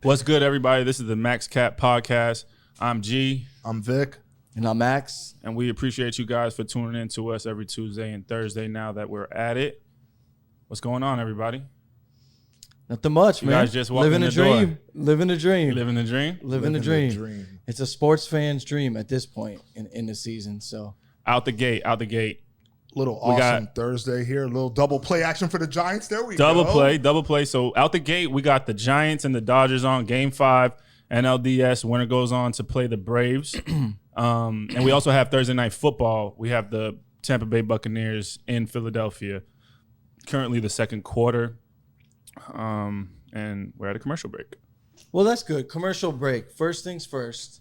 What's good, everybody? This is the MaxCap podcast. I'm G. I'm Vic. And I'm Max. And we appreciate you guys for tuning in to us every Tuesday and Thursday now that we're at it. What's going on, everybody? Nothing much, You man. guys just walked living in a the door. dream. Living a dream. Living the dream? Living the dream. It's a sports fan's dream at this point in the season. So Out the gate. Little We awesome got- Thursday here. A little double play action for the Giants. There we Double go. play. So out the gate, we got the Giants and the Dodgers on Game 5. NLDS winner goes on to play the Braves. And we also have Thursday Night Football. We have the Tampa Bay Buccaneers in Philadelphia. Currently the second quarter. And we're at a commercial break. well, that's good. Commercial break. First things first.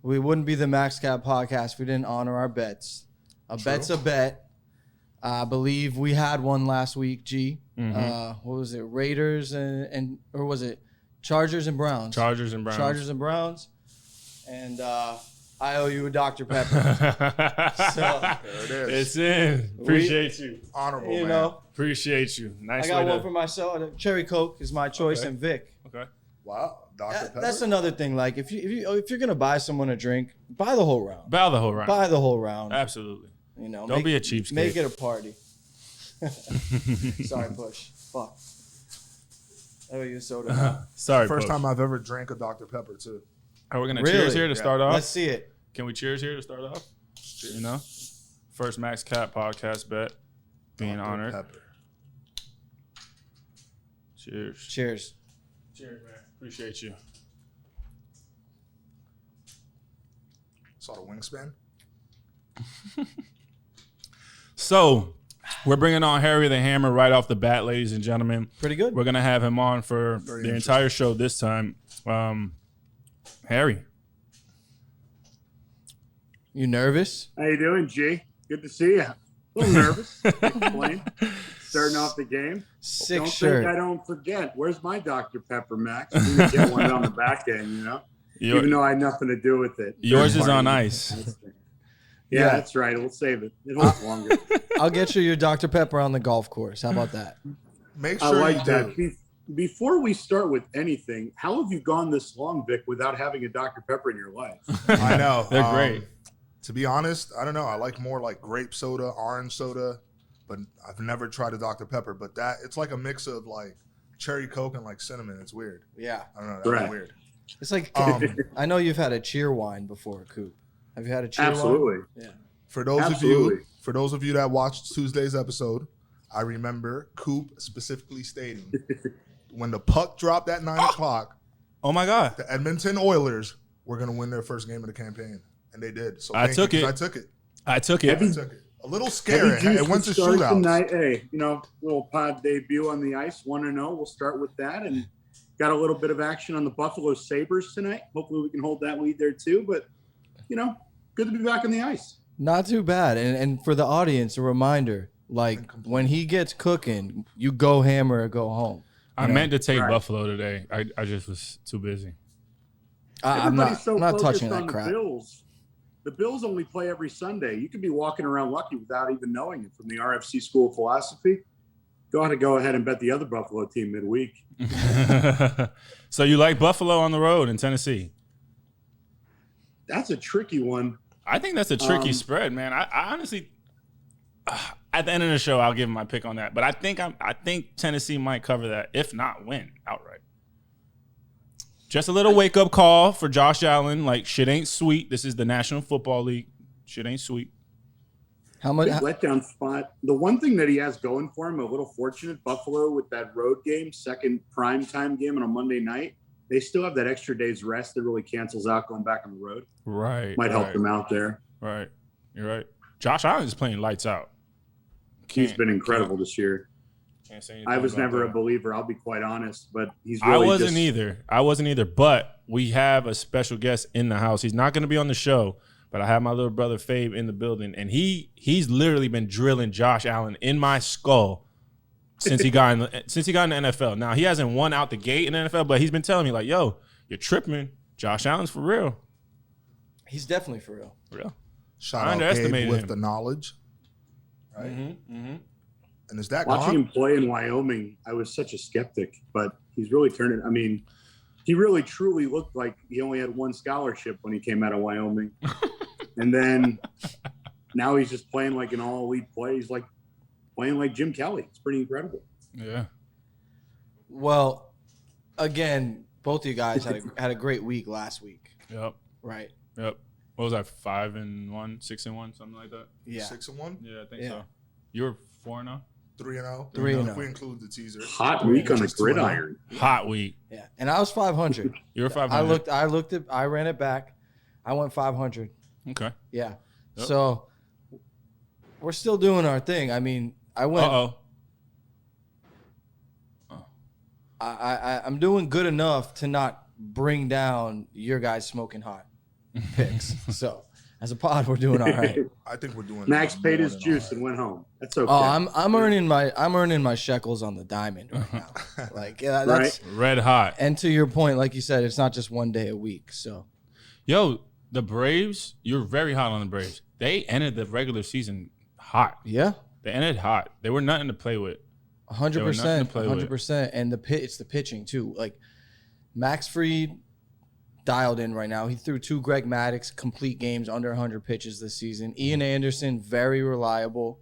We wouldn't be the MaxCap podcast if we didn't honor our bets. A bet's a bet. I believe we had one last week, G. What was it? Raiders and or was it Chargers and Browns? Chargers and Browns. And I owe you a Dr. Pepper. So There it is. It's in. Appreciate you. Honorable, you man. know, Appreciate you. Nice I got way one to- for myself. Cherry Coke is my choice, Okay. and Vic. Okay. Wow. Dr. Pepper. That's another thing. Like if you're gonna buy someone a drink, buy the whole round. Bow the whole round. Buy the whole round. Absolutely. You know, Don't be a cheapskate. Make it a party. Sorry, Bush. Fuck. I owe you a soda now. Sorry, First Bush. time I've ever drank a Dr. Pepper, too. Are we going to Really? cheers here to start off? Let's see it. Can we cheers here to start off? You know? First Max Cap podcast bet. Being Dr. honored. Pepper. Cheers. Cheers. Cheers, man. Appreciate you. Saw the wingspan. So, we're bringing on Harry the Hammer right off the bat, ladies and gentlemen. Pretty good. We're going to have him on for Very the interesting. entire show this time. Harry. You nervous? How you doing, G? Good to see you. A little nervous. Can't complain. Starting off the game. Sick Don't shirt. think I don't forget. Where's my Dr. Pepper, Max? We didn't get one on the back end, you know? Your- Even though I had nothing to do with it. yours is Third on party. ice. Yeah, Yeah. that's right. We'll save it. It holds longer. I'll get you your Dr. Pepper on the golf course. How about that? Make I sure like you that. do. Before we start with anything, how have you gone this long, Vic, without having a Dr. Pepper in your life? I know. They're great. To be honest, I don't know. I like more like grape soda, orange soda, but I've never tried a Dr. Pepper. But it's like a mix of like cherry Coke and like cinnamon. It's weird. Yeah. I don't know. That's Right. weird. It's like Um, I know you've had a cheer wine before, Coop. Have you had a cheer wine? Absolutely. Yeah. For those Absolutely. for those of you that watched Tuesday's episode, I remember Coop specifically stating when the puck dropped at 9 o'clock, Oh, my God. the Edmonton Oilers were going to win their first game of the campaign, and they did. So I thank you, took it. 'cause I took it. I took it. I took it. A little scary. Heavy juice It went to start shootouts. tonight. Hey, little pod debut on the ice, 1-0. We'll start with that, and got a little bit of action on the Buffalo Sabres tonight. Hopefully, we can hold that lead there too. But good to be back on the ice. Not too bad. And for the audience, a reminder, like when he gets cooking, you go hammer or go home. I meant to take Right. Buffalo today. I just was too busy. I'm Everybody's not focused touching on that the crap. Bills. The Bills only play every Sunday. You could be walking around lucky without even knowing it from the RFC School of Philosophy. Go ahead and bet the other Buffalo team midweek. So you like Buffalo on the road in Tennessee? That's a tricky one. I think that's a tricky spread, man. I honestly, at the end of the show, I'll give my pick on that. But I think Tennessee might cover that, if not win outright. Just a little wake up call for Josh Allen. Like, shit ain't sweet. This is the National Football League. Shit ain't sweet. How much? Big letdown spot. The one thing that he has going for him, a little fortunate, Buffalo with that road game, second primetime game on a Monday night. They still have that extra day's rest that really cancels out going back on the road. Right. Might help right, them out there. Right. You're right. Josh Allen is playing lights out. He's Can't- been incredible this year. can't say anything I was about never that. a believer, I'll be quite honest, but he's I really wasn't just, either. I wasn't either. But we have a special guest in the house. He's not going to be on the show, but I have my little brother Fabe in the building, and he's literally been drilling Josh Allen in my skull since he got in the NFL. Now he hasn't won out the gate in the NFL, but he's been telling me like, "Yo, you're tripping. Josh Allen's for real, He's definitely for real. for real." Shout I out Gabe underestimated with him. the knowledge. Right? And is that watching gone? him play in Wyoming, I was such a skeptic, but he's really turning. I mean, he really truly looked like he only had one scholarship when he came out of Wyoming. And then now he's just playing like an all-elite player. He's like playing like Jim Kelly. It's pretty incredible. Yeah. Well, again, both of you guys had a great week last week. Yep. Right. Yep. What was that? 5-1, 6-1, something like that. Yeah. 6-1, Yeah, I think so. You were 4-0. 3-0. 3-0. If we include the teaser. Hot week on the gridiron. Hot week. Yeah. And I was 500. You were 500. I ran it back. I went 500. Okay. Yeah. Yep. So we're still doing our thing. I mean, I went. I'm doing good enough to not bring down your guys smoking hot picks. So as a pod, we're doing all right. I think we're doing. Max paid his more than juice all right. and went home. That's okay. Oh, I'm earning my shekels on the diamond right now. Like, yeah, that's Right. Red hot. And to your point, like you said, it's not just one day a week. So Yo, the Braves, you're very hot on the Braves. They ended the regular season hot. yeah, They ended hot. They were nothing to play with. 100%, play with. 100%. And it's the pitching too. Like Max Fried dialed in right now. He threw 2 Greg Maddux complete games under 100 pitches this season. Ian Anderson, very reliable.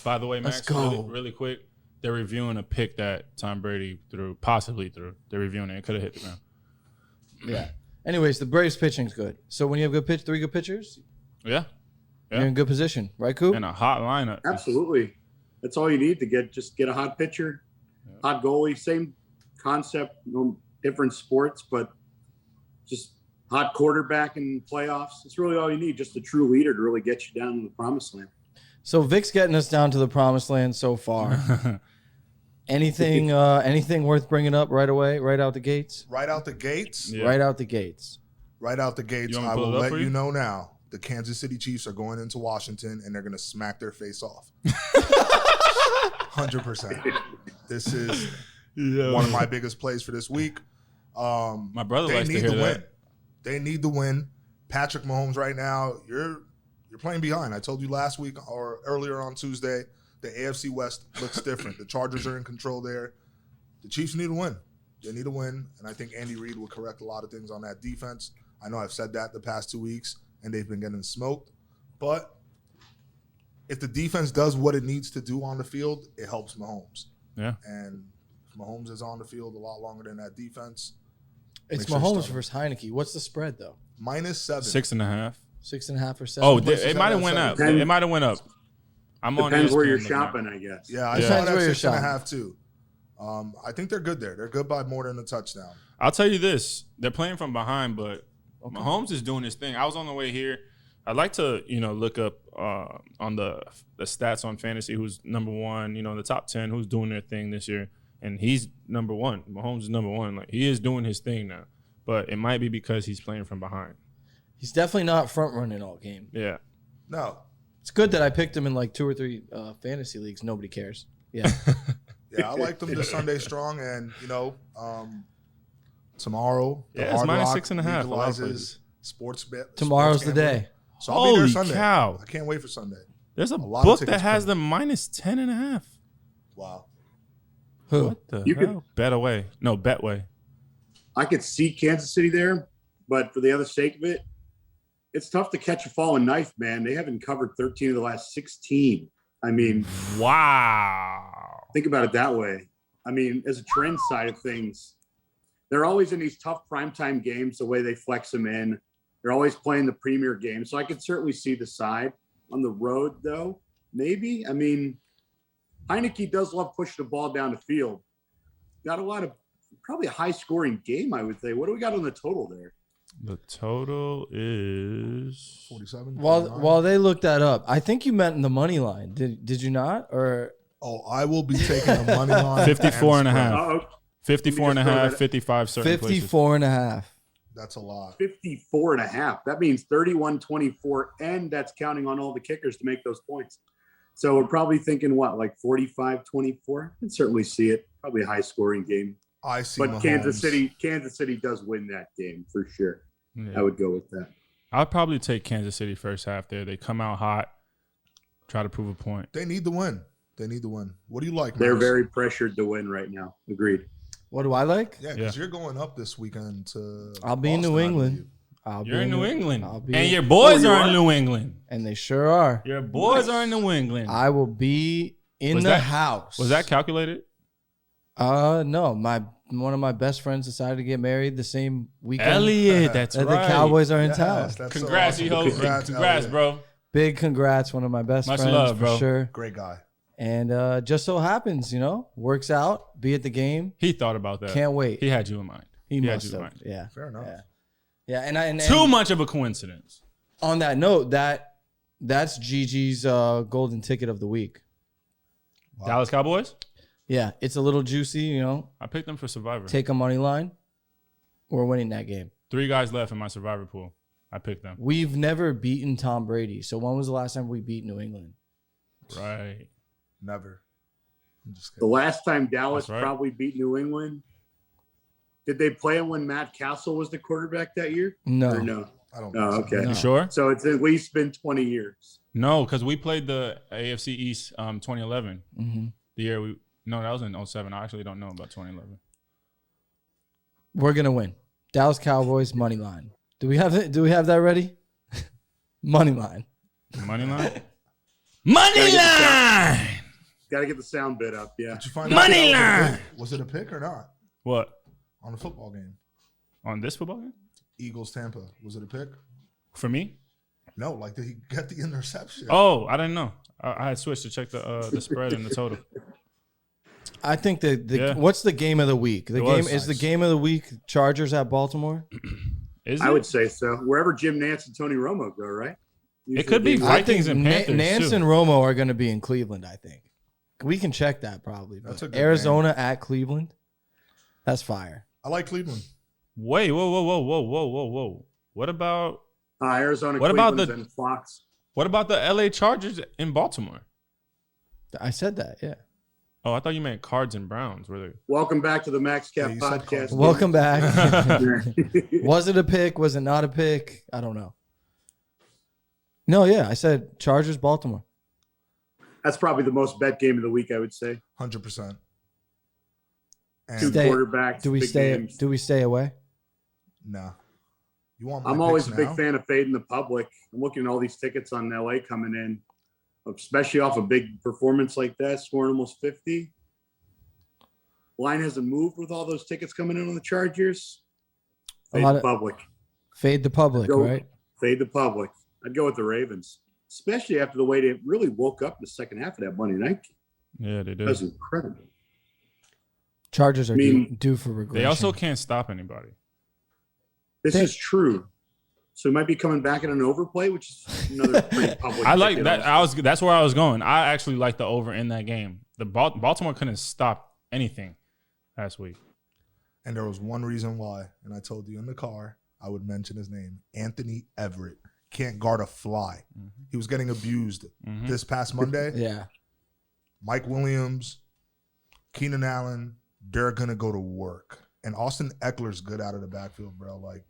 By the way, Let's Max, go. really quick, they're reviewing a pick that Tom Brady possibly threw. They're reviewing it. It could have hit the ground. Yeah. Anyways, the Braves pitching's good. So when you have 3 good pitchers, Yeah. you're in good position, right, Coop? And a hot lineup. Absolutely. That's all you need to get a hot pitcher, hot goalie, same concept, different sports, but just hot quarterback in playoffs. It's really all you need, just a true leader to really get you down to the promised land. So Vic's getting us down to the promised land so far. Anything worth bringing up right away, right out the gates? Right out the gates. Yeah. Right out the gates. Right out the gates. You want me I to pull will it up let for you you? know now. The Kansas City Chiefs are going into Washington and they're going to smack their face off. 100%. This is one of my biggest plays for this week. My brother They likes to need hear the that. win. They need the win. Patrick Mahomes right now, you're playing behind. I told you last week or earlier on Tuesday, the AFC West looks different. The Chargers are in control there. The Chiefs need to win. They need to win, and I think Andy Reid will correct a lot of things on that defense. I know I've said that the past 2 weeks, and they've been getting smoked. But if the defense does what it needs to do on the field, it helps Mahomes. Yeah. And if Mahomes is on the field a lot longer than that defense, It's make sure you Mahomes start him. versus Heineke. What's the spread though? -7. 6.5. 6.5 or 7? Oh, places it might have have went that up. seven. It might have went up. I'm on Depends where ESPN you're looking at it. shopping, I guess. Yeah, I Yeah. saw Depends that where you're 6.5 too. I think they're good there. They're good by more than a touchdown. I'll tell you this: they're playing from behind, but Mahomes is doing his thing. I was on the way here. I'd like to, look up on the stats on fantasy who's number one. The top 10 who's doing their thing this year, and he's number one. Mahomes is number one. Like he is doing his thing now, but it might be because he's playing from behind. He's definitely not front running all game. Yeah. No. It's good that I picked him in like 2 or 3 fantasy leagues. Nobody cares. Yeah. Yeah, I like them this Sunday strong, and tomorrow the Yeah, it's Hard Rock -6.5 a lot of legalizes places. sports bet. Tomorrow's sports the gambling. day. So I'll be there Holy Sunday. cow. I can't wait for Sunday. There's a lot of book that tickets has coming. them -10.5. Wow. Who? What the You could- hell? Bet away. No, Betway. I could see Kansas City there, but for the other sake of it, it's tough to catch a falling knife, man. They haven't covered 13 of the last 16. I mean, Wow. think about it that way. I mean, as a trend side of things, they're always in these tough primetime games, the way they flex them in. They're always playing the premier game. So I could certainly see the side. On the road, though, maybe. I mean, Heineke does love pushing the ball down the field. Got a lot of, probably a high-scoring game, I would say. What do we got on the total there? The total is 47. While they look that up, I think you meant in the money line. Did you not? Or I will be taking the money line. 54.5. Oh, 54.5, 55 certain places. 54.5. That's a lot. 54.5. That means 31-24, and that's counting on all the kickers to make those points. So we're probably thinking, like 45-24? I can certainly see it. Probably a high-scoring game. I see. But Mahomes. Kansas City does win that game for sure. Yeah. I would go with that. I'd probably take Kansas City first half there. They come out hot, try to prove a point. They need the win. They need the win. What do you like? They're Max? very pressured to win right now. Agreed. What do I like? Yeah, because you're going up this weekend to. I'll be in Boston, New I England. believe. You're in New England. I'll be And in- your boys you are in are? New England. And they sure are. Your boys are in New England. I will be in Was the that- house. Was that calculated? No. One of my best friends decided to get married the same weekend. Elliot, that's that right. the Cowboys are in Yes, town. that's so Congrats, awesome. E-Ho. Congrats, Elliot. bro. Big congrats, one of my best Much friends love, for bro. sure. Great guy. And just so happens, works out. Be at the game. He thought about that. Can't wait. He had you in mind. He had must you in have. mind. Yeah. Fair enough. Yeah. And Too much of a coincidence. on that note, that's Gigi's golden ticket of the week. Wow. Dallas Cowboys? Yeah, it's a little juicy. I picked them for Survivor. Take a money line. We're winning that game. 3 guys left in my Survivor pool. I picked them. We've never beaten Tom Brady. So when was the last time we beat New England? Right. Never. I'm just The kidding. last time Dallas That's right. probably beat New England, did they play him when Matt Castle was the quarterback that year? No. Or no? I don't. Oh, think so. okay. No. You sure? So it's at least been 20 years. No, because we played the AFC East 2011. Mm-hmm. The year we that was in 07. I actually don't know about 2011. We're gonna win. Dallas Cowboys money line. Do we have it? Do we have that ready? Money line. Money line? Money line! Got to get the sound bit up. Yeah. Did you find Money out line! was it a pick or not What? on the football game? On this football game? Eagles Tampa. Was it a pick? For me? No. Like, did he get the interception? Oh, I didn't know. I had switched to check the spread and the total. I think the Yeah. what's the game of the week? The It game was. is the game of the week. Chargers at Baltimore. Is I it? would say so. Wherever Jim Nance and Tony Romo go, right? It could be Usually right. I think Vikings and Panthers, Nance too. and Romo are going to be in Cleveland. I think we can check that probably. That's But a good Arizona at Cleveland. That's fire. I like Cleveland. Wait, whoa. What about Arizona, What about Cleveland, the- and Fox. the LA Chargers in Baltimore? I said that. Yeah. Oh, I thought you meant Cards and Browns. Were they? Welcome back to the MaxCap Yeah, you said podcast. Welcome back. back. Was it a pick? Was it not a pick? I don't know. No, yeah, I said Chargers, Baltimore. That's probably the most bet game of the week, I would say. 100%. Two And Stay- quarterbacks. Do we big stay? games. Do we stay away? nah. You want my I'm always a picks big now? fan of fading the public. I'm looking at all these tickets on LA coming in, especially off a big performance like that, scoring almost 50. Line hasn't moved with all those tickets coming in on the Chargers. A Fade lot the of- public. Fade the public, Go- right? Fade the public. I'd go with the Ravens, especially after the way they really woke up in the second half of that Monday night game. Yeah, they That did. was incredible. Chargers are I mean, due for regression. They also can't stop anybody. This They- is true. So he might be coming back in an overplay, which is another pretty public. I like ticket that. also. That's where I was going. I actually like the over in that game. The Baltimore couldn't stop anything last week. And there was one reason why, and I told you in the car, I would mention his name. Anthony Everett. Can't guard a fly. He was getting abused Mhm. this past Monday. Yeah. Mike Williams, Keenan Allen, they're going to go to work. And Austin Eckler's good out of the backfield, bro. Like,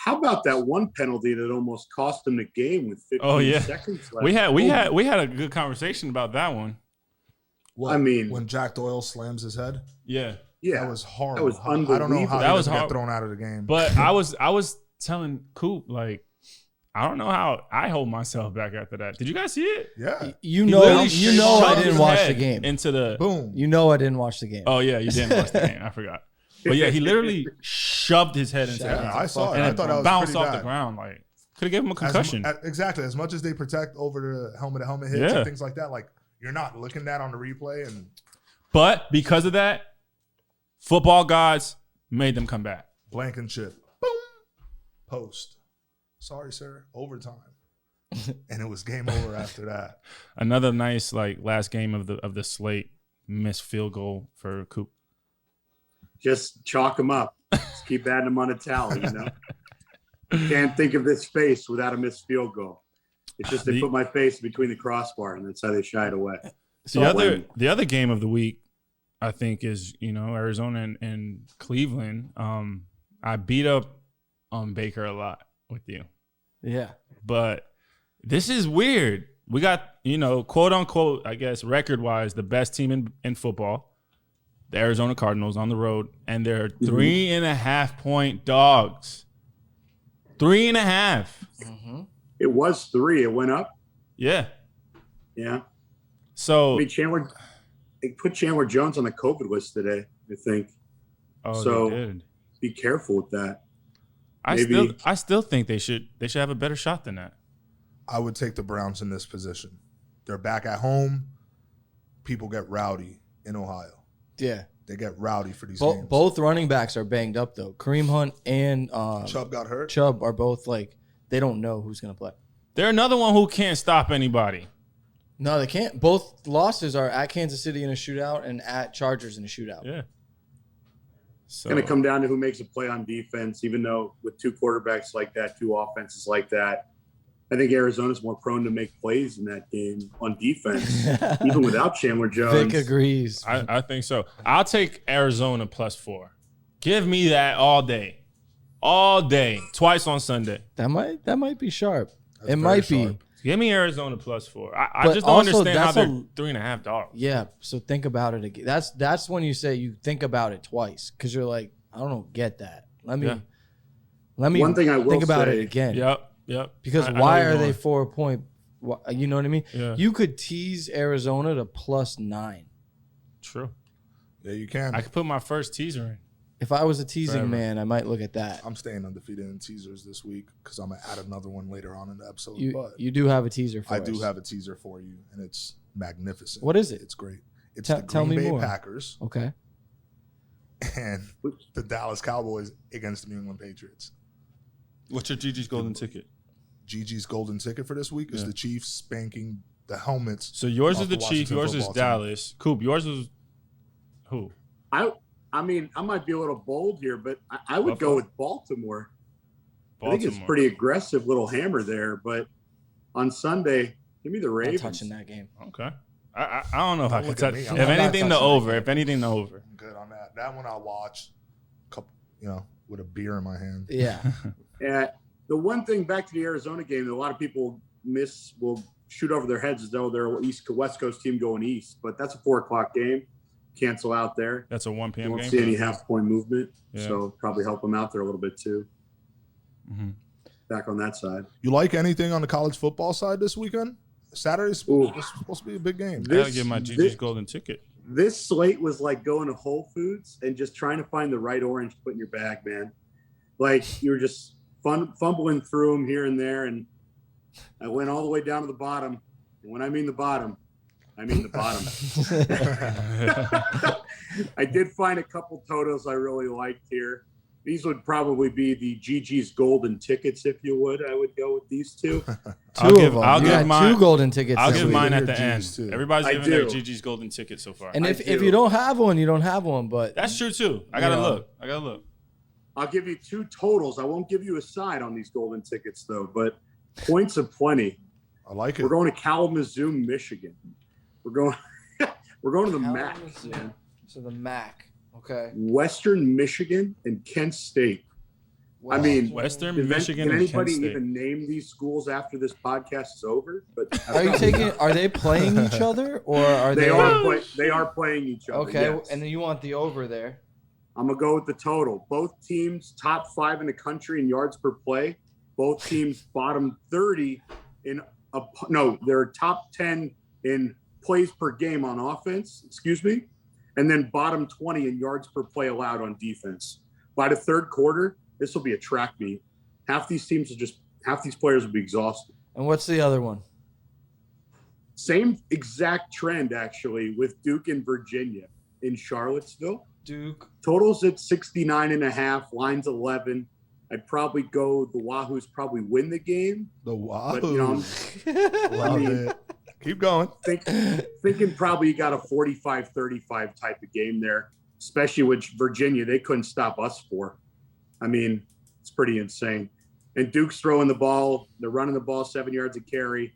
How about that one penalty that almost cost him the game with 15 Oh, yeah. seconds left? We had a good conversation about that one. what, I mean- when Jack Doyle slams his head, Yeah, yeah, that was horrible. That was I don't know how unbelievable. he That was doesn't get hard. thrown out of the game. but I was telling Coop, like, I don't know how I hold myself back after that. Did you guys see it? yeah, You He know, literally I shoved didn't his watch head the game. into the. boom. You know, I didn't watch the game. Oh yeah, you didn't watch the game. I forgot. But yeah, he literally shoved his head into Shout it. out. I saw it. And I thought that was bounced pretty off bad. the ground. Like, could have given him a As- concussion. exactly. As much as they protect over the helmet-to-helmet hits Yeah. and things like that, like, you're not looking at on the replay and But because of that, football gods made them come back. Blankenship. Boom. Post. Sorry, sir. Overtime. And it was game over after that. Another nice last game of the slate, missed field goal for Coop. just chalk him up. Just keep adding him on a tally, you know. Can't think of this face without a missed field goal. It's just they put my face between the crossbar, and that's how they shied away. The other game of the week, I think, is Arizona and Cleveland. I beat up on Baker a lot with you, Yeah. but this is weird. We got quote unquote, I guess record wise, the best team in football, the Arizona Cardinals on the road, and they're 3.5-point dogs. 3.5. It was 3. It went up. Yeah. Yeah. So I mean, they put Chandler Jones on the COVID list today, I think. oh, So they did. be careful with that. I still think they should have a better shot than that. I would take the Browns in this position. They're back at home. People get rowdy in Ohio. Yeah. They get rowdy for these games. Both running backs are banged up, though. Kareem Hunt and Chubb got hurt. Chubb are both like, they don't know who's going to play. They're another one who can't stop anybody. No, they can't. Both losses are at Kansas City in a shootout and at Chargers in a shootout. Yeah. So, It's going to come down to who makes a play on defense, even though with 2 quarterbacks like that, 2 offenses like that, I think Arizona's more prone to make plays in that game on defense, even without Chandler Jones. Vic agrees. I think so. I'll take Arizona +4. Give me that all day. All day. Twice on Sunday. That might be sharp. That's it very might sharp. be. Give me Arizona +4. I But just don't also, understand how that's they're a- 3.5 dogs. Yeah, so think about it again. That's when you say you think about it twice because you're like, I don't get that. Let me One thing I will think about say- it again. Yep. Because I know why you're are they going. 4 point? You know what I mean? Yeah. You could tease Arizona to +9. True. Yeah, you can. I could put my first teaser in. If I was a teasing Forever. man, I might look at that. I'm staying undefeated in teasers this week because I'm going to add another one later on in the episode. You but you do have a teaser for I us. do have a teaser for you, and it's magnificent. What is it? It's great. It's Tell- the tell Green me Bay more. Packers Okay. and the Dallas Cowboys against the New England Patriots. What's your Gigi's golden ticket? Gigi's golden ticket for this week is the Chiefs spanking the helmets. So yours off is the the Chiefs. Washington Yours is football team. Dallas. Coop, yours is who? I mean, I might be a little bold here, but I would go with Baltimore. I think it's pretty aggressive little hammer there, but on Sunday, give me the I'm Ravens. touching that game. Okay. I don't know if I Don't can look at touch. me. If I'm not anything, the touching over. that If anything, the over. I'm good on that. That one I'll watch, couple, with a beer in my hand. Yeah. The one thing back to the Arizona game that a lot of people will shoot over their heads as though they're a West Coast team going east, but that's a 4:00 game. Cancel out there. That's a 1 You p.m. won't game. see any half-point movement, Yeah. so probably help them out there a little bit too. Mhm. Back on that side. You like anything on the college football side this weekend? Saturday's Ooh. supposed to be a big game. I gotta get my Gigi's golden ticket. This slate was like going to Whole Foods and just trying to find the right orange to put in your bag, man. Like you were just fumbling through them here and there, and I went all the way down to the bottom. And when I mean the bottom, I mean the bottom. I did find a couple totals I really liked here. These would probably be the Gigi's golden tickets, if you would. I would go with these two. I'll give You mine. got 2 golden tickets. I'll this give week. mine Your at the end. G's too. Everybody's I giving their do. Gigi's golden ticket so far. And I if do. you don't have one, you don't have one. But That's true too. I gotta Yeah. look. I'll give you 2 totals. I won't give you a side on these golden tickets, though, but points of plenty. I like it. We're going to Kalamazoo, Michigan. We're going to the MAC, Kalamazoo. man. So the MAC. Okay. Western Michigan and Kent State. I mean, Western Can Michigan and Kent anybody State. even name these schools after this podcast is over? But Are they playing each other or are they they? they are playing each other. Okay, yes. and then you want the over there. I'm gonna go with the total. Both teams top 5 in the country in yards per play. Both teams bottom 30 in they're top 10 in plays per game on offense. Excuse me, and then bottom 20 in yards per play allowed on defense. By the third quarter, this will be a track meet. Half these players will be exhausted. And what's the other one? Same exact trend actually with Duke and Virginia in Charlottesville. Duke. Totals at 69.5, lines 11. I'd probably go the Wahoos probably win the game. The wow. But, you know, Love it. Keep going. thinking probably you got a 45-35 type of game there, especially with Virginia. They couldn't stop us for. I mean, it's pretty insane. And Duke's throwing the ball. They're running the ball 7 yards a carry,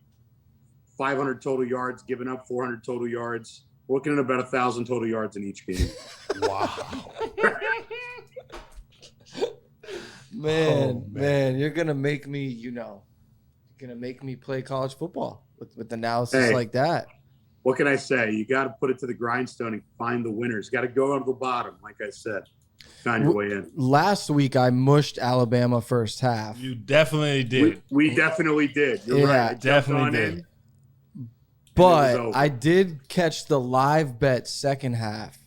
500 total yards, giving up 400 total yards. We're looking at about 1,000 total yards in each game. Wow. Man, you're gonna make me, play college football with analysis like that. what can I say? You got to put it to the grindstone and find the winners. Got to go to the bottom, like I said. Find your way in. Last week, I mushed Alabama first half. You definitely did. We definitely did. You're right. I definitely did. But I did catch the live bet second half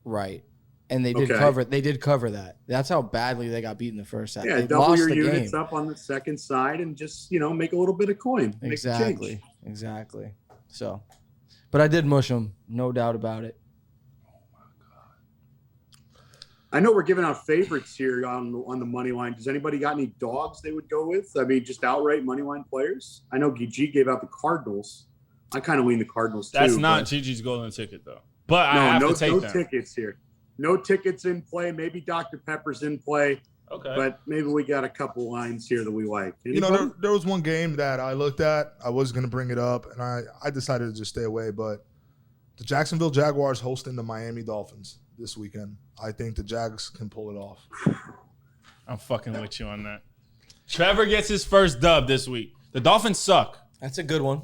right. And they did cover. They did cover that. That's how badly they got beat in the first half. Yeah, they double lost your the units game. up on the second side and just make a little bit of coin. Exactly. So, but I did mush them, no doubt about it. I know we're giving out favorites here on the money line. Does anybody got any dogs they would go with? I mean, just outright money line players. I know Gigi gave out the Cardinals. I kind of lean the Cardinals too. That's not Gigi's golden ticket though. But I have to take no them. Tickets here. No tickets in play. Maybe Dr. Pepper's in play. Okay. But maybe we got a couple lines here that we like. There was one game that I looked at. I was going to bring it up, and I decided to just stay away. But the Jacksonville Jaguars hosting the Miami Dolphins this weekend. I think the Jags can pull it off. I'm fucking with you on that. Trevor gets his first dub this week. The Dolphins suck. That's a good one.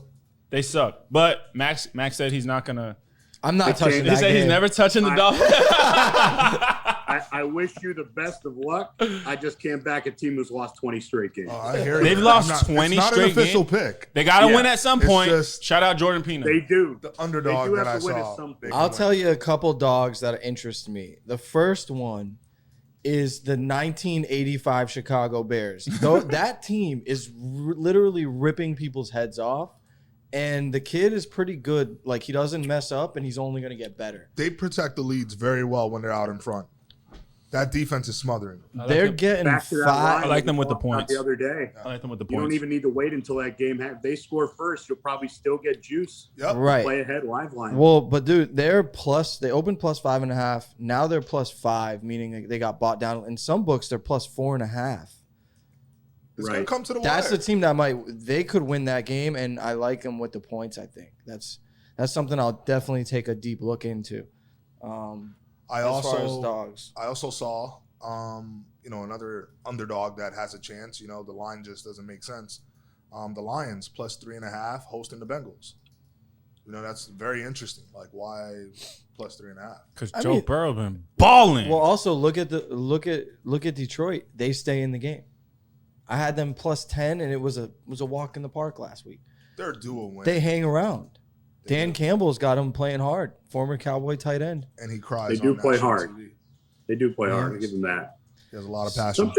They suck. But Max said he's not going to. I'm not touching that He said game. he's never touching the Dolphins. I wish you the best of luck. I just came back a team who's lost 20 straight games. I hear They've you. lost 20 it's not straight an official games. pick. They got to win at some point. just- Shout out Jordan Peanut. They do. The underdog They do that have I to win at saw. some point. I'll tell you a couple dogs that interest me. The first one is the 1985 Chicago Bears. That team is literally ripping people's heads off. And the kid is pretty good. Like, he doesn't mess up, and he's only going to get better. They protect the leads very well when they're out in front. That defense is smothering. They're getting Back to that five. line I like them with the we talked about points. the other day. I like them with the You points. don't even need to wait until that game. If they score first, you'll probably still get juice. Yep. Right. Play ahead live line. Well, but dude, they opened plus 5.5. Now they're plus 5, meaning they got bought down. In some books, they're plus 4.5. It's going to come to the That's wire. the team that they could win that game, and I like them with the points. I think that's something I'll definitely take a deep look into. As far as dogs, I also saw, another underdog that has a chance. The line just doesn't make sense. The Lions plus 3.5 hosting the Bengals. That's very interesting. Like, why plus 3.5? Because Joe Burrow been balling. well, also look at Detroit. They stay in the game. I had them plus 10, and it was a walk in the park last week. They're a dual win. They hang around. Dan Campbell's got them playing hard. Former Cowboy tight end. And he cries. They do on play national hard. TV. They do play hard. I give them that. He has a lot of passion.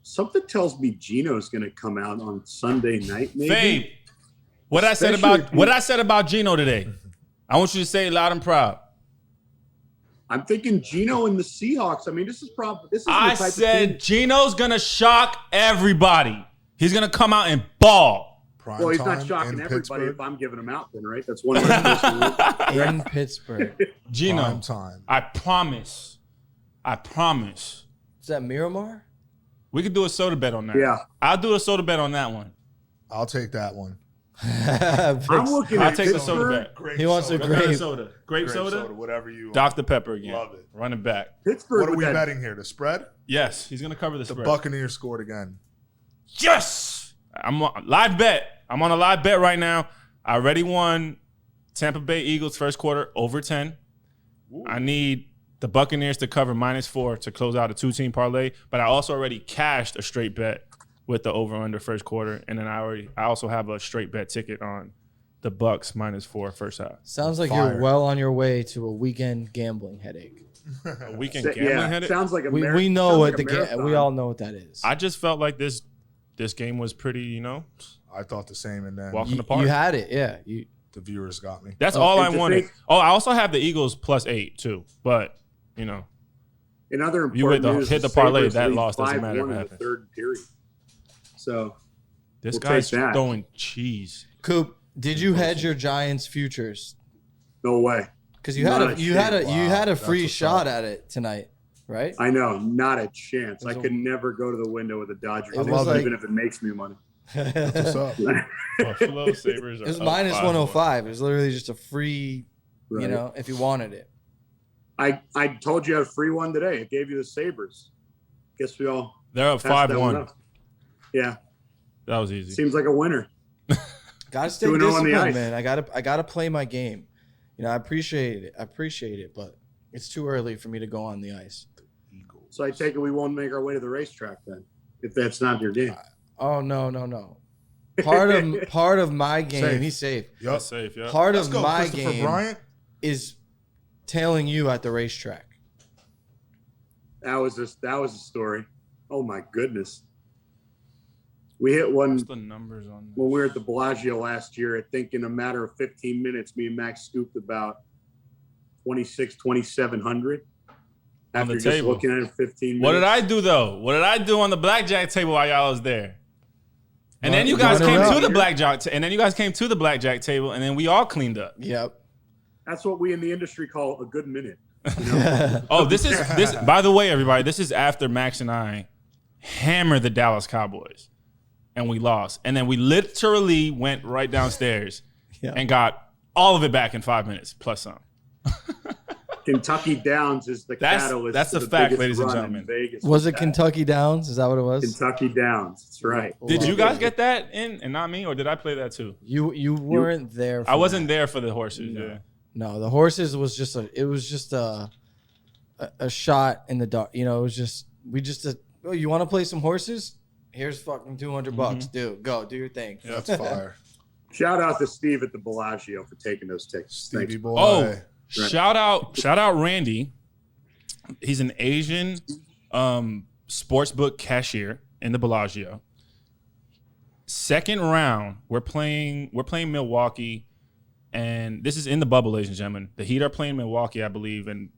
Something tells me Gino's going to come out on Sunday night. Maybe. Fabe, what I said about Gino today. I want you to say it loud and proud. I'm thinking Gino and the Seahawks. I mean, this is probably the I type said of team. Gino's gonna shock everybody. He's gonna come out and ball. Prime Well, he's not time shocking in everybody Pittsburgh. if I'm giving him out. Then, right? That's one way. In Pittsburgh. Gino, Prime time. I promise. Is that Miramar? We could do a soda bet on that. Yeah. I'll do a soda bet on that one. I'll take that one. I'm looking I'll at take the soda bet. Grape He wants a soda. grape. Grape Grape soda. whatever you want. Dr. Pepper again. Love it. Running back. Pittsburgh. What are with we that- betting here? The spread? Yes, he's gonna cover the The spread. Buccaneers scored again. Yes! I'm on live bet. I'm on a live bet right now. I already won Tampa Bay Eagles first quarter over 10. Ooh. I need the Buccaneers to cover -4 to close out a 2-team parlay, but I also already cashed a straight bet with the over/under first quarter, and then I also have a straight bet ticket on the Bucks -4 first half. Sounds like Fire. you're well on your way to a weekend gambling headache. A weekend gambling Yeah, headache. sounds like a We marathon. know Sounds what like a marathon. we all know what that is. I just felt like this game was pretty, I thought the same, and then Walk- you, the park. you had it, yeah. the viewers got me. That's all I and to wanted. think- Oh, I also have the Eagles +8 too, but In other You important news, hit the parlay, Sabres that lead loss doesn't matter 5-1 what in the happens. third period. So this We'll guy's take that. throwing cheese. Coop, did you hedge your Giants futures? no way. Because you Not had a you had a chance. you Wow, had a that's free what's shot up. at it tonight, right? I know, not a chance. I There's a- could never go to the window with the Dodgers, It was even like- if it makes me money. What's up? Buffalo Sabres are It was up minus 5-1. 105. It was literally just a free, Right. if you wanted it. I told you I had a free one today. It gave you the Sabres. Guess we all They're up passed that one 5-1. up. Yeah, That was easy. seems like a winner. Gotta stay 2-0 on the disciplined, ice. man. I gotta play my game. I appreciate it, but it's too early for me to go on the ice. So I take it we won't make our way to the racetrack then, if that's not your game. Oh no. Part of my game, Safe. he's safe. Yup. That's safe, yeah. Part Let's of go, my Christopher game Bryant. is tailing you at the racetrack. That was a story. Oh my goodness. We hit one What's the numbers on when we were at the Bellagio last year. I think in a matter of 15 minutes, me and Max scooped about 2,700 after the just table. looking at it 15 minutes. What did I do though? What did I do on the blackjack table while y'all was there? And then you Run guys came around. to the blackjack, and then you guys came to the blackjack table, and then we all cleaned up. Yep. That's what we in the industry call a good minute. Oh, this. By the way, everybody, this is after Max and I hammered the Dallas Cowboys, and we lost, and then we literally went right downstairs Yeah. and got all of it back in 5 minutes plus some. Kentucky Downs is the catalyst. That's to a the fact, biggest ladies and run in gentlemen. Vegas Was with it that. Kentucky Downs? Is that what it was? Kentucky Downs. That's right. Did you guys get that in and not me, or did I play that too? You weren't there. For I wasn't that. there for the horses. Yeah. No, the horses was just a shot in the dark. It was just oh, you want to play some horses? Here's fucking $200, dude. Go do your thing. That's fire. Shout out to Steve at the Bellagio for taking those tickets. Stevie Thanks. boy. Oh, shout out Randy. He's an Asian sportsbook cashier in the Bellagio. Second round, we're playing Milwaukee, and this is in the bubble, ladies and gentlemen. The Heat are playing Milwaukee, I believe, and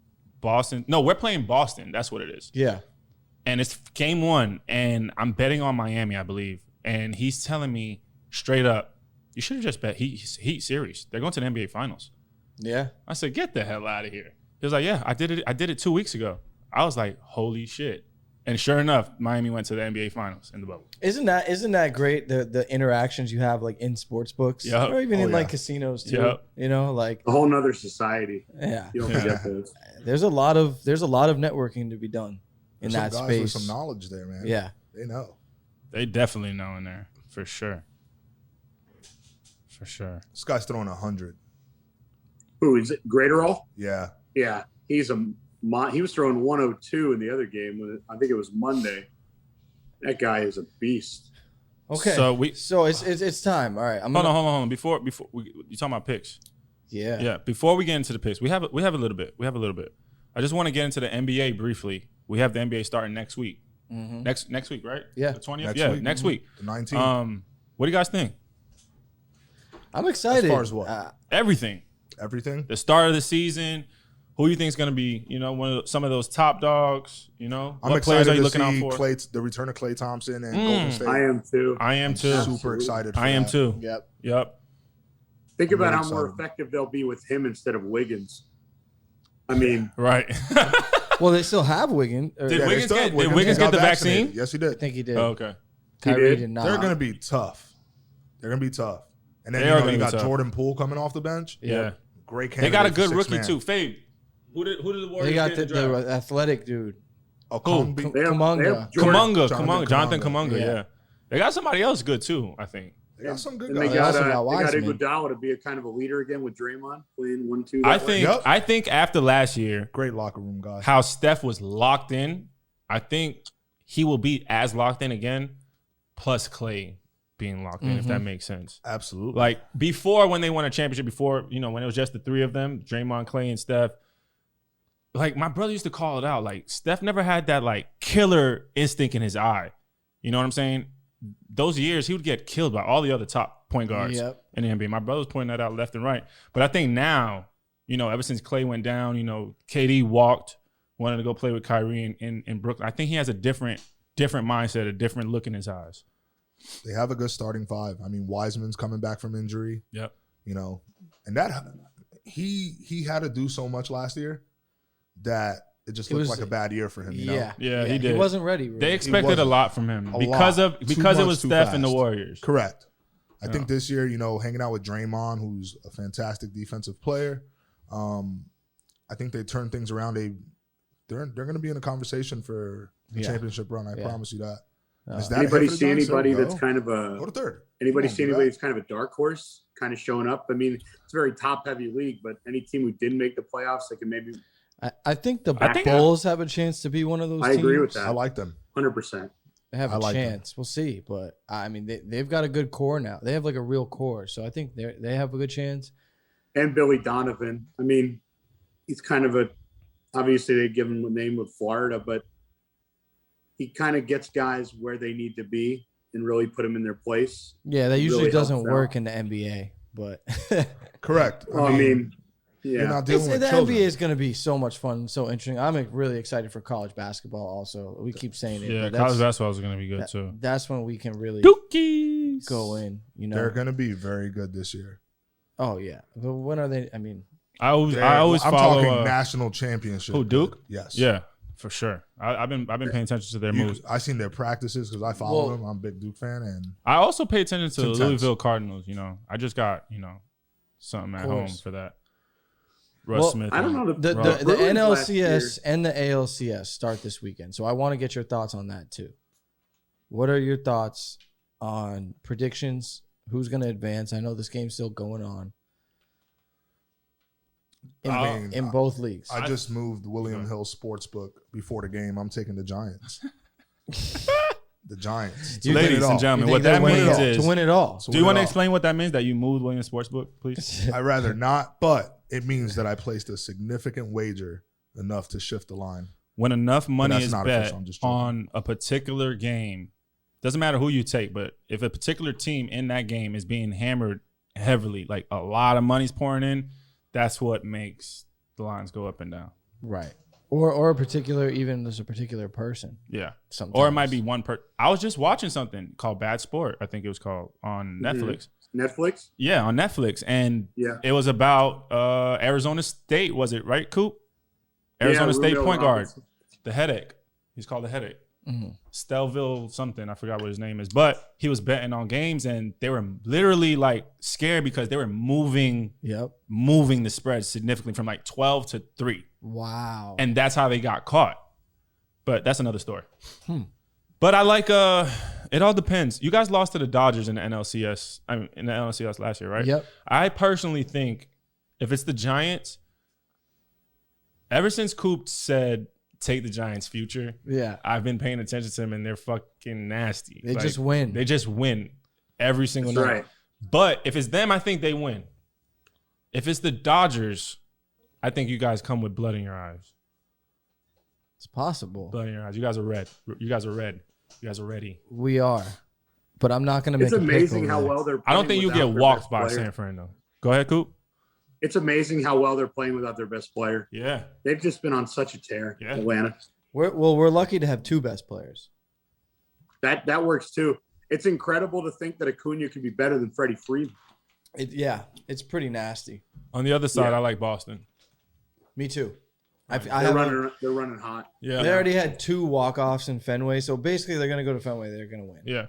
Boston. No, we're playing Boston. That's what it is. Yeah. And it's game one, and I'm betting on Miami, I believe. And he's telling me straight up, you should have just bet Heat series. They're going to the NBA Finals. Yeah. I said, get the hell out of here. He was like, yeah, I did it 2 weeks ago. I was like, holy shit. And sure enough, Miami went to the NBA Finals in the bubble. Isn't that great? The interactions you have like in sports books, Yep. or even Oh, in like yeah. casinos too. Yep. Like A whole nother society. yeah. You don't forget those. There's a lot of networking to be done in Some that guys space. with some knowledge there, man. Yeah. They know. They definitely know in there, for sure. For sure. This guy's throwing 100. Who is it? Graterol? Yeah. Yeah, he was throwing 102 in the other game. I think it was Monday. That guy is a beast. Okay. So it's time. All right. Hold on. Before you talking about picks. Yeah. Yeah. Before we get into the picks, we have a little bit. I just want to get into the NBA briefly. We have the NBA starting next week. Mm-hmm. Next week, right? Yeah. The 20th? Next Yeah, week. next week. The 19th. What do you guys think? I'm excited. As far as what? Everything. Everything? The start of the season. Who you think is going to be, some of those top dogs? I'm what excited players are you to looking out see for? the return of Klay Thompson and Golden State. I am too. I am too. Super excited for I am that. too. Yep. Yep. Think I'm about really how more excited. effective they'll be with him instead of Wiggins. I mean, Right. Well, they still have Wiggins. Did Yeah, they Wiggins still have did Wiggins He got get the vaccinated. vaccine? Yes, he I did. think he did. Oh, okay. Kyrie did? did not. They're going to be tough. They're going to be tough. And then They are you gonna be got tough. Jordan Poole coming off the bench. Yeah. Great They candidate. got a for good sixth rookie man. too. Fave. Who did the Warriors They got get in the draft? the athletic dude. Oh, Who? Combi- they have Kuminga. Jonathan Kuminga, Yeah. yeah. They got somebody else good too, I think. They got some good and they guys. also got got Wiseman. Iguodala to be a kind of a leader again with Draymond playing 1-2. Yep. I think after last year, Great locker room guy. how Steph was locked in, I think he will be as locked in again, plus Clay being locked in, if that makes sense. Absolutely. Like before, when they won a championship, when it was just the three of them, Draymond, Clay, and Steph, like my brother used to call it out. Like Steph never had that like killer instinct in his eye. You know what I'm saying? Those years he would get killed by all the other top point guards Yep. in the NBA. My brother was pointing that out left and right. But I think now, ever since Clay went down, KD walked, wanted to go play with Kyrie in Brooklyn. I think he has a different mindset, a different look in his eyes. They have a good starting five. I mean, Wiseman's coming back from injury. Yep. And that he had to do so much last year that it just It looked was- like a bad year for him. You know? Yeah, he did. He wasn't ready. Really. They expected a wasn't. lot from him A because lot. it Too was much, too Steph and the fast. Warriors. Correct. I Yeah. think this year, hanging out with Draymond, who's a fantastic defensive player, I think they turn things around. They're going to be in a conversation for the championship run. I promise you that. Is that Anybody it for the see Giants? anybody There we that's go. kind of Go a to third. anybody Come on, see do anybody that. that's kind of a dark horse kind of showing up? I mean, it's a very top heavy league, but any team who didn't make the playoffs, they can maybe. I think the Back Bulls have a chance to be one of those I teams. agree with that. I like them. 100%. They have I a like them. chance. We'll see. But, I mean, they've got a good core now. They have, like, a real core. So I think they have a good chance. And Billy Donovan. I mean, he's kind of obviously they give him a name with Florida, but he kind of gets guys where they need to be and really put them in their place. Yeah, that usually Really doesn't helps work out. in the NBA. But Correct. Well, I mean, you're yeah. not dealing with the children. NBA is going to be so much fun, so interesting. I'm really excited for college basketball also. We keep saying it. Yeah, but college basketball is going to be good too. That's when we can really Dookies. go in, you know. They're going to be very good this year. Oh, yeah. But when are they? I mean, I always I'm follow. talking national championship. Who, Duke? Good. Yes. Yeah, for sure. I've been paying attention to their moves. I seen their practices because I follow them. I'm a big Duke fan, and I also pay attention to the It's Louisville Cardinals. You know, I just got something at home for that. Russ Smith. I don't know. the Bruins last year- NLCS and the ALCS start this weekend. So I want to get your thoughts on that too. What are your thoughts on predictions? Who's going to advance? I know this game's still going on in both leagues. I just moved William Hill Sportsbook before the game. I'm taking the Giants. The Giants. To win Ladies it all. and gentlemen, You what think that they win it means all? is To win it all. To Do you win want it to all. explain what that means? That you moved Williams Sportsbook, please? I'd rather not, but it means that I placed a significant wager enough to shift the line. When enough money that's is not bet official, I'm just joking. on a particular game, doesn't matter who you take, but if a particular team in that game is being hammered heavily, like a lot of money's pouring in, that's what makes the lines go up and down. Right. Or a particular, even there's a particular person. Yeah. Sometimes. Or it might be one per. I was just watching something called Bad Sport. I think it was called on Netflix. Netflix? Yeah, on Netflix, and Yeah. it was about Arizona State. Was it right, Coop? Arizona State Rubio point guard, Robinson. the Headache. He's called the Headache. Mm-hmm. Stelville something. I forgot what his name is, but he was betting on games, and they were literally like scared because they were moving the spread significantly from like 12 to 3. Wow. And that's how they got caught. But that's another story. But I like it all depends. You guys lost to the Dodgers in the NLCS. I mean in the NLCS last year, right? Yep. I personally think if it's the Giants, ever since Coop said take the Giants' future, I've been paying attention to them and they're fucking nasty. They just win. They just win every single That's night. right. But if it's them, I think they win. If it's the Dodgers, I think you guys come with blood in your eyes. It's possible. Blood in your eyes. You guys are red. You guys are red. You guys are ready. We are. But I'm not going to make It's a pick amazing over how there. well they're playing. I don't think you without get their walked best by player. San Fran, though. Go ahead, Coop. It's amazing how well they're playing without their best player. Yeah. They've just been on such a tear, Yeah. Atlanta. We're lucky to have two best players. That works too. It's incredible to think that Acuna could be better than Freddie Freeman. It's pretty nasty. On the other side, Yeah. I like Boston. Me too. They're running hot. Yeah. They already had 2 walk-offs in Fenway, so basically they're going to go to Fenway. They're going to win. Yeah.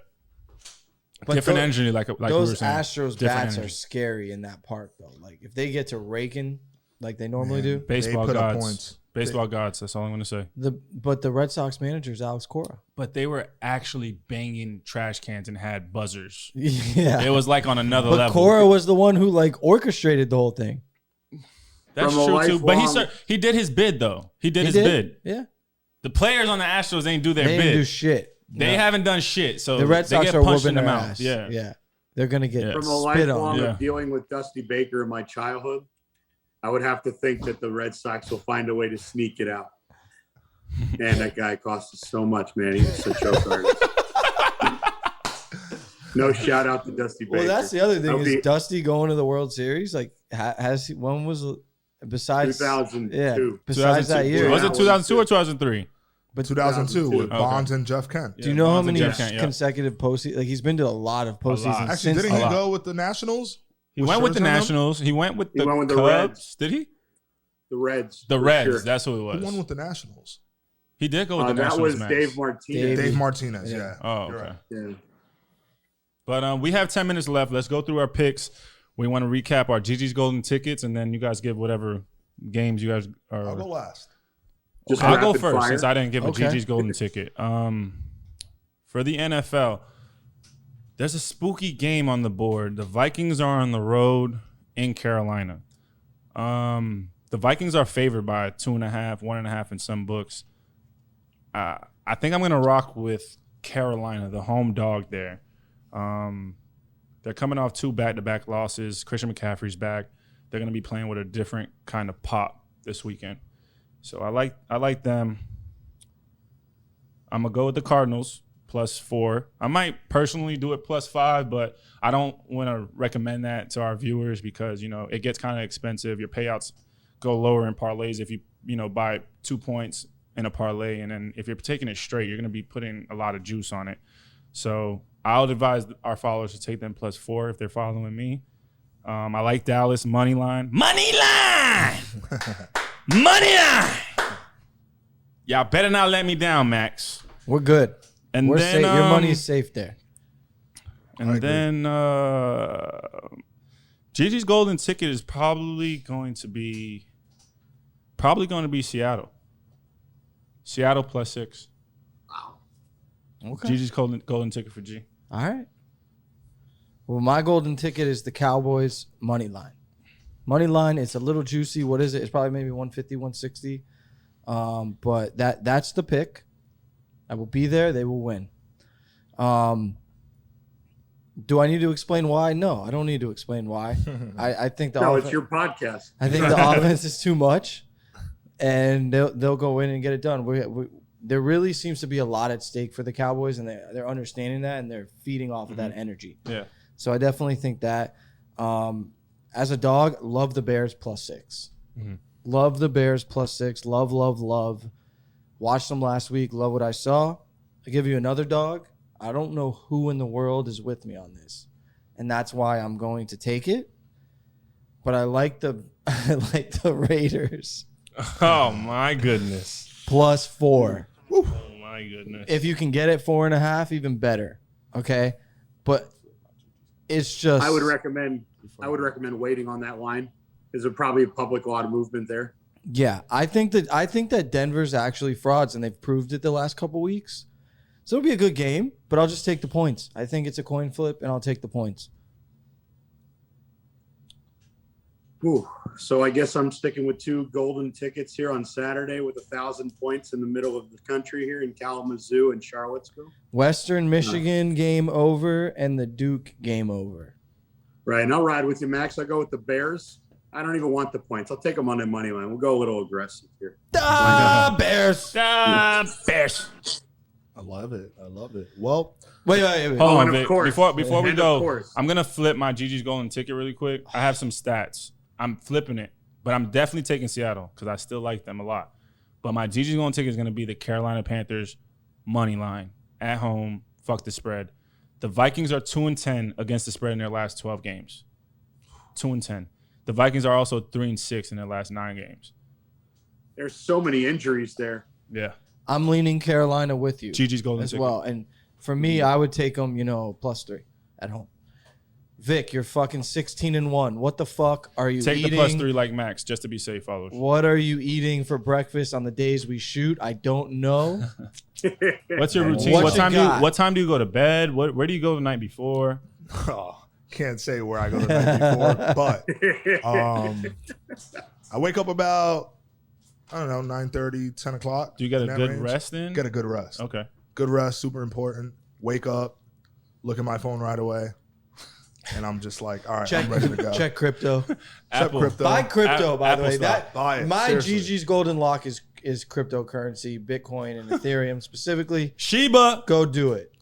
But Different tho- energy, like we were Those saying. Astros Different bats are energy. scary in that park, though. Like if they get to raking like they normally do, Baseball They put up gods. points. Baseball gods. That's all I'm going to say. but the Red Sox manager is Alex Cora. But they were actually banging trash cans and had buzzers. Yeah, It was like on another but level. Cora was the one who like orchestrated the whole thing. That's From a true, too. But lifelong- he did his bid, though. He did his bid. Yeah, The players on the Astros ain't do their they bid. didn't do shit. They haven't done shit. So The Red they Sox get are punched whooping in the their mouth. ass. Yeah. yeah, they're gonna get Yeah. From a spit lifelong on. Yeah. of dealing with Dusty Baker in my childhood, I would have to think that the Red Sox will find a way to sneak it out. Man, that guy cost us so much, man. He was such a choke artist. No shout out to Dusty Baker. Well, that's the other thing That'll is be Dusty going to the World Series. Like, has he? When was besides 2002. Yeah, besides that 2002. year. Was it That 2002 or was 2003? But 2002 with Okay. Bonds and Jeff Kent. do you know how Bonds and many Jeff Kent, yeah. consecutive postseasons? Like he's been to a lot of postseasons. lot. Actually, since didn't he a lot. go with the Nationals? He With went with the Scherzer and them? Nationals. He went with He the went with the Cubs. Reds. Did he? The Reds. The for Reds. sure. That's who it Who was. won with the Nationals? He did go with the That Nationals. was Max. Dave Martinez. Dave Martinez, Yeah. yeah. Oh, You're okay. right. Yeah. But we have 10 minutes left. Let's go through our picks. We want to recap our Gigi's golden tickets, and then you guys give whatever games you guys are. I'll go last. Just I'll go rapid first fire. since I didn't give a Okay. Gigi's golden ticket. for the NFL, there's a spooky game on the board. The Vikings are on the road in Carolina. The Vikings are favored by 2.5, 1.5 in some books. I think I'm going to rock with Carolina, the home dog there. They're coming off 2 back-to-back losses. Christian McCaffrey's back. They're going to be playing with a different kind of pop this weekend. So I like them. I'm going to go with the Cardinals, +4. I might personally do it +5, but I don't want to recommend that to our viewers because, it gets kind of expensive. Your payouts go lower in parlays if you buy 2 points in a parlay. And then if you're taking it straight, you're going to be putting a lot of juice on it. So I would advise our followers to take them +4 if they're following me. I like Dallas money line. Money line! Money line! Y'all better not let me down, Max. We're good. And We're then safe. Your money is safe there. And then Gigi's golden ticket is probably going to be Seattle. Seattle +6. Wow. Okay. Gigi's golden ticket for G. All right. Well, my golden ticket is the Cowboys money line. Money line, it's a little juicy. What is it? It's probably maybe 150, 160. But that's the pick. I will be there. They will win. Do I need to explain why? No, I don't need to explain why. I think it's your podcast. I think the offense is too much, and they'll go in and get it done. There really seems to be a lot at stake for the Cowboys, and they're understanding that, and they're feeding off of that energy. Yeah. So I definitely think that. As a dog, love the Bears +6. Mm-hmm. Love the Bears +6. Love, love, love. Watched them last week. Love what I saw. I give you another dog. I don't know who in the world is with me on this, and that's why I'm going to take it. But I like the Raiders. Oh my goodness. +4. Oh my goodness. If you can get it 4.5, even better. Okay, but it's just. I would recommend waiting on that line. There's probably a lot of movement there. Yeah, I think that Denver's actually frauds, and they've proved it the last couple weeks. So it'll be a good game, but I'll just take the points. I think it's a coin flip, and I'll take the points. Ooh, so I guess I'm sticking with 2 golden tickets here on Saturday with 1,000 points in the middle of the country here in Kalamazoo and Charlottesville. Western Michigan game over and the Duke game over. Right, and I'll ride with you, Max. I'll go with the Bears. I don't even want the points. I'll take them on the money line. We'll go a little aggressive here. Bears. Bears. I love it. Well, Wait. Hold Oh, on, and of Vic. course. Before we And go, of course. I'm gonna flip my Gigi's golden ticket really quick. I have some stats. I'm flipping it, but I'm definitely taking Seattle because I still like them a lot. But my Gigi's golden ticket is gonna be the Carolina Panthers money line at home. Fuck the spread. The Vikings are 2-10 against the spread in their last 12 games. 2-10. The Vikings are also 3-6 in their last 9 games. There's so many injuries there. Yeah. I'm leaning Carolina with you Gigi's golden as ticket. well. And for me, I would take them, +3 at home. Vic, you're fucking 16-1. What the fuck are you Take eating? the +3 like Max just to be safe, followers. What are you eating for breakfast on the days we shoot? I don't know. What's your routine? What What you got? time do you go to bed? Where do you go the night before? can't say where I go the night before, but I wake up about, 9:30, 10 o'clock. Do you get a in that good range. rest in? Get a good rest. Okay. Good rest, super important. Wake up, look at my phone right away, and I'm just like, all right, I'm ready to go. Check crypto. Check crypto. Buy crypto, by the Apple way. stock. Buy it. My Seriously. Gigi's golden lock is cryptocurrency, Bitcoin and Ethereum specifically. Sheba. Go do it.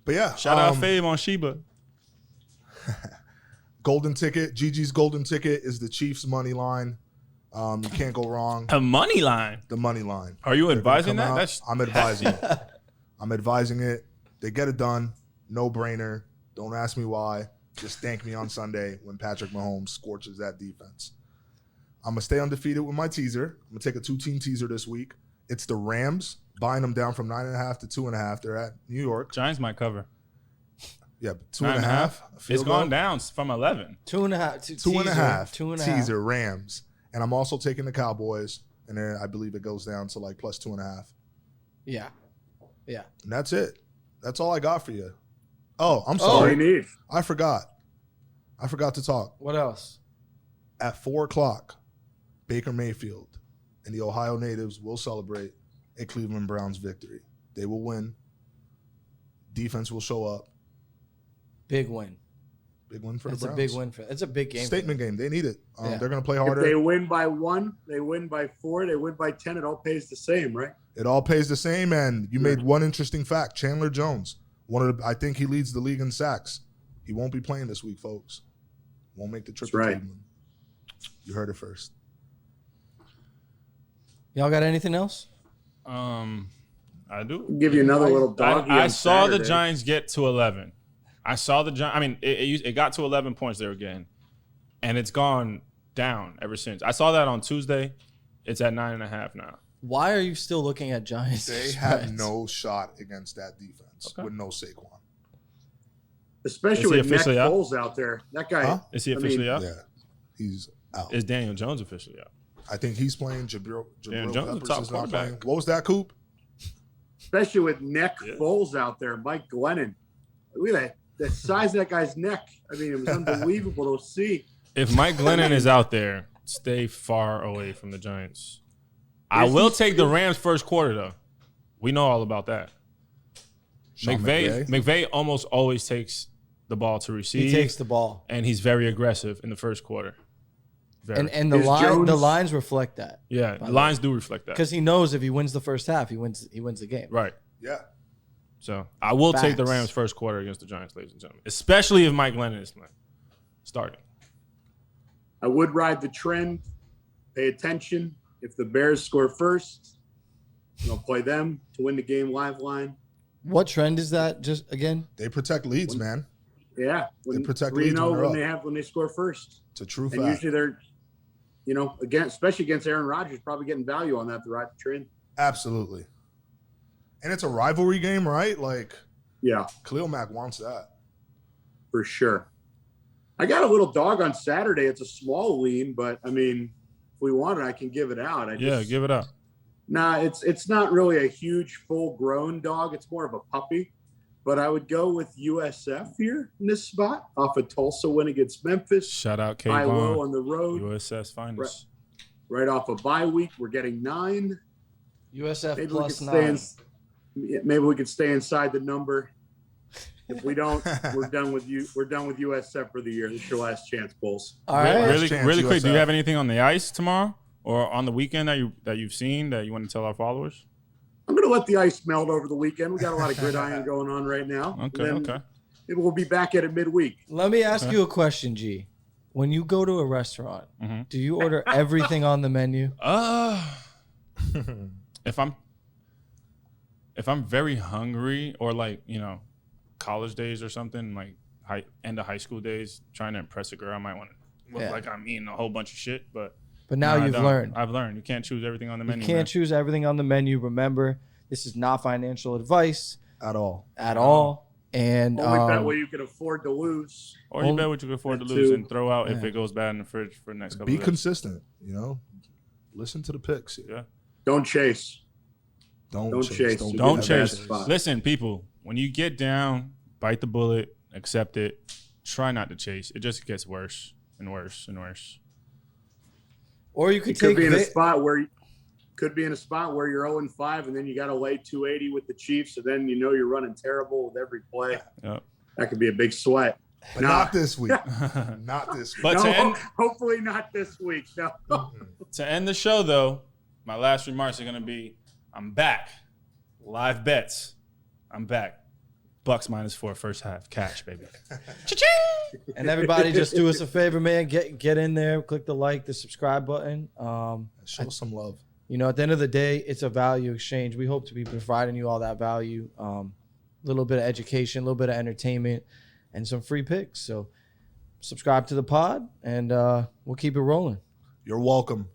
But yeah, Shout out Fave on Sheba. golden ticket. Gigi's golden ticket is the Chiefs money line. You can't go wrong. A money line. The money line. Are you They're gonna advising come that? out. I'm advising it. I'm advising it. They get it done. No brainer. Don't ask me why. Just thank me on Sunday when Patrick Mahomes scorches that defense. I'm going to stay undefeated with my teaser. I'm going to take a 2-team teaser this week. It's the Rams, buying them down from 9.5 to 2.5. They're at New York. Giants might cover. Yeah, but 2.5. It's gone down from 11. 2.5. 2.5. 2.5. Teaser, Rams. And I'm also taking the Cowboys. And then I believe it goes down to like plus 2.5. Yeah. And that's it. That's all I got for you. Oh, I'm All you sorry. need. I forgot to talk. What else? At 4:00, Baker Mayfield and the Ohio natives will celebrate a Cleveland Browns victory. They will win. Defense will show up. Big win. Big win for That's the a Browns. big win for. It's a big game. Statement game. They need it. Yeah. They're going to play If harder. they win by 1, they win by 4, they win by 10, it all pays the same, right? It all pays the same. And you made one interesting fact. Chandler Jones, I think he leads the league in sacks. He won't be playing this week, folks. Won't make the trip to right. Cleveland. You heard it first. Y'all got anything else? I do. I'll give you another little doggy. I on saw the Saturday. Giants get to 11. I saw the Giants. I mean, it got to 11 points they were getting, and it's gone down ever since. I saw that on Tuesday. It's at 9.5 now. Why are you still looking at Giants? They have no shot against that defense with no Saquon. Especially Is he with Nick officially out? Foles out there. That guy. Huh? Is he officially out? Yeah, he's out. Is Daniel Jones officially out? I think he's playing. Jabril Jones is Peppers the top is not quarterback. playing. What was that, Coop? Especially with Nick Foles out there, Mike Glennon. Look at that. The size of that guy's neck. I mean, it was unbelievable to see. If Mike Glennon is out there, stay far away from the Giants. I will take the Rams first quarter, though. We know all about that. Sean McVay almost always takes the ball to receive. He takes the ball, and he's very aggressive in the first quarter. and the lines reflect that. Yeah, the lines do reflect that because he knows if he wins the first half, he wins the game. Right. Yeah. So I will take the Rams first quarter against the Giants, ladies and gentlemen, especially if Mike Glennon is playing, starting. I would ride the trend. Pay attention. If the Bears score first, I'll play them to win the game live line. What trend is that? Just again, they protect leads, man. Yeah, they protect leads when they score first. It's a true and fact. Usually they're, again, especially against Aaron Rodgers, probably getting value on that to ride the trend. Absolutely. And it's a rivalry game, right? Like, yeah, Khalil Mack wants that for sure. I got a little dog on Saturday. It's a small lean, but I mean, if we want it, I can give it out. Give it up. Nah, it's not really a huge full-grown dog. It's more of a puppy. But I would go with USF here in this spot off of Tulsa win against Memphis. Shout out K. Bye low Vaughn. on the road. USF's finest. Right off a bye week, we're getting 9. USF maybe plus 9. Maybe we could stay inside the number. If we don't, we're done with you. We're done with USF for the year. This is your last chance, Bulls. All right. Really quick. Do you have anything on the ice tomorrow or on the weekend that you've seen that you want to tell our followers? I'm going to let the ice melt over the weekend. We got a lot of gridiron going on right now. Okay. Maybe we'll be back at it midweek. Let me ask you a question, G. When you go to a restaurant, do you order everything on the menu? If I'm very hungry or college days or something, like end of high school days, trying to impress a girl, I might want to look like I'm eating a whole bunch of shit. But now you've learned. I've learned. You can't choose everything on the menu. You can't choose everything on the menu. Remember, this is not financial advice. At all. And only bet what you can afford to lose. Or you bet what you can afford to lose and throw out if it goes bad in the fridge for the next couple of days. Be consistent, Listen to the picks. Yeah. Don't chase. Don't chase. Don't chase. Listen, people, when you get down, bite the bullet, accept it. Try not to chase. It just gets worse and worse and worse. Or you could be in a spot where you're 0-5 and then you got to lay 280 with the Chiefs, and then you're running terrible with every play. Yep. That could be a big sweat. But not this week. Not this week. But hopefully not this week. No. To end the show, though, my last remarks are going to be, I'm back. Live bets. I'm back. Bucks -4 first half. Cash, baby. Cha-ching! And everybody just do us a favor, man. Get in there. Click the like, the subscribe button. Show some love. At the end of the day, it's a value exchange. We hope to be providing you all that value. A little bit of education, a little bit of entertainment, and some free picks. So subscribe to the pod, and we'll keep it rolling. You're welcome.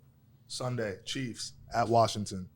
Sunday, Chiefs at Washington.